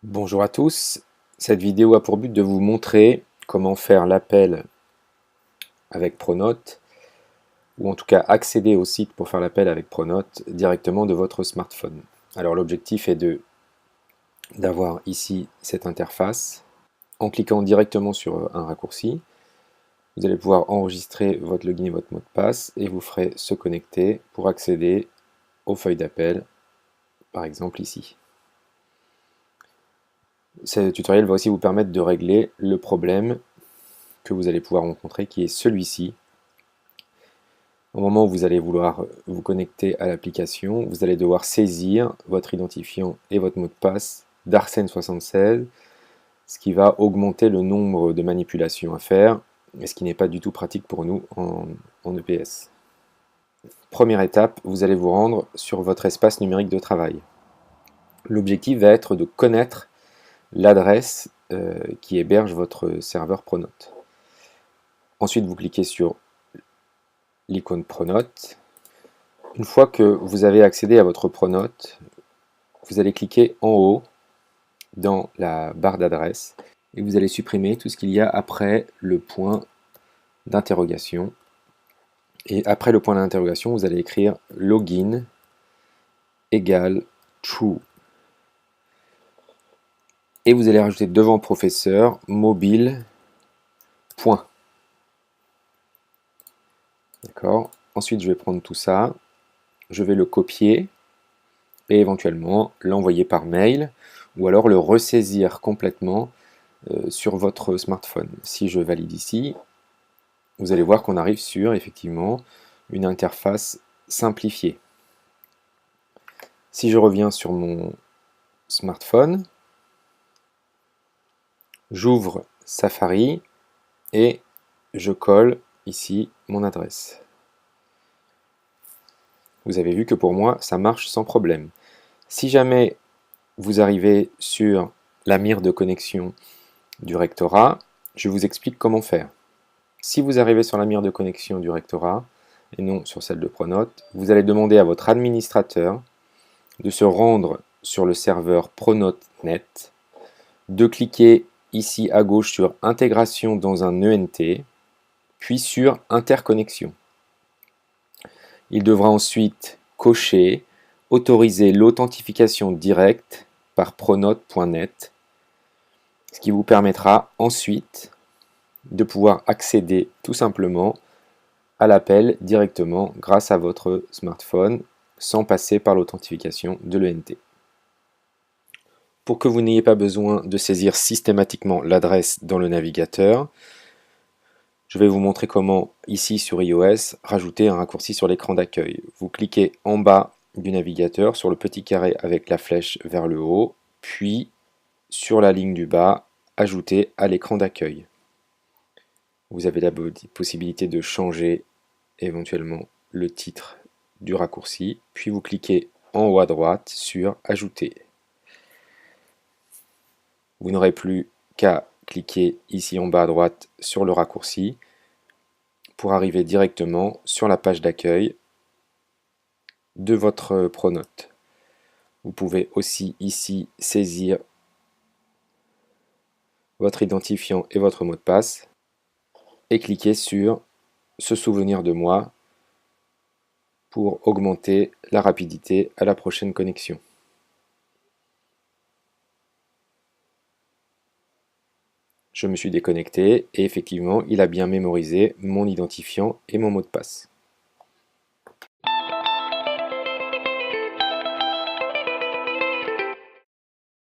Bonjour à tous, cette vidéo a pour but de vous montrer comment faire l'appel avec Pronote, ou en tout cas accéder au site pour faire l'appel avec Pronote directement de votre smartphone. Alors l'objectif est d'avoir ici cette interface. En cliquant directement sur un raccourci, vous allez pouvoir enregistrer votre login et votre mot de passe et vous ferez se connecter pour accéder aux feuilles d'appel, par exemple ici. Ce tutoriel va aussi vous permettre de régler le problème que vous allez pouvoir rencontrer, qui est celui-ci. Au moment où vous allez vouloir vous connecter à l'application, vous allez devoir saisir votre identifiant et votre mot de passe d'Arsène76, ce qui va augmenter le nombre de manipulations à faire, et ce qui n'est pas du tout pratique pour nous en EPS. Première étape, vous allez vous rendre sur votre espace numérique de travail. L'objectif va être de connaître l'adresse qui héberge votre serveur Pronote. Ensuite, vous cliquez sur l'icône Pronote. Une fois que vous avez accédé à votre Pronote, vous allez cliquer en haut dans la barre d'adresse et vous allez supprimer tout ce qu'il y a après le point d'interrogation. Et après le point d'interrogation, vous allez écrire login égale true. Et vous allez rajouter devant professeur mobile point. D'accord. Ensuite, je vais prendre tout ça, je vais le copier et éventuellement l'envoyer par mail ou alors le ressaisir complètement sur votre smartphone. Si je valide ici, vous allez voir qu'on arrive sur effectivement une interface simplifiée. Si je reviens sur mon smartphone, j'ouvre Safari et je colle ici mon adresse. Vous avez vu que pour moi ça marche sans problème. Si jamais vous arrivez sur la mire de connexion du rectorat, je vous explique comment faire. Si vous arrivez sur la mire de connexion du rectorat et non sur celle de Pronote, vous allez demander à votre administrateur de se rendre sur le serveur Pronote.net, de cliquer ici à gauche sur intégration dans un ENT, puis sur interconnexion. Il devra ensuite cocher autoriser l'authentification directe par pronote.net, ce qui vous permettra ensuite de pouvoir accéder tout simplement à l'appel directement grâce à votre smartphone sans passer par l'authentification de l'ENT. Pour que vous n'ayez pas besoin de saisir systématiquement l'adresse dans le navigateur, je vais vous montrer comment, ici sur iOS, rajouter un raccourci sur l'écran d'accueil. Vous cliquez en bas du navigateur sur le petit carré avec la flèche vers le haut, puis sur la ligne du bas, ajouter à l'écran d'accueil. Vous avez la possibilité de changer éventuellement le titre du raccourci, puis vous cliquez en haut à droite sur ajouter. Vous n'aurez plus qu'à cliquer ici en bas à droite sur le raccourci pour arriver directement sur la page d'accueil de votre Pronote. Vous pouvez aussi ici saisir votre identifiant et votre mot de passe et cliquer sur se souvenir de moi pour augmenter la rapidité à la prochaine connexion. Je me suis déconnecté et effectivement il a bien mémorisé mon identifiant et mon mot de passe.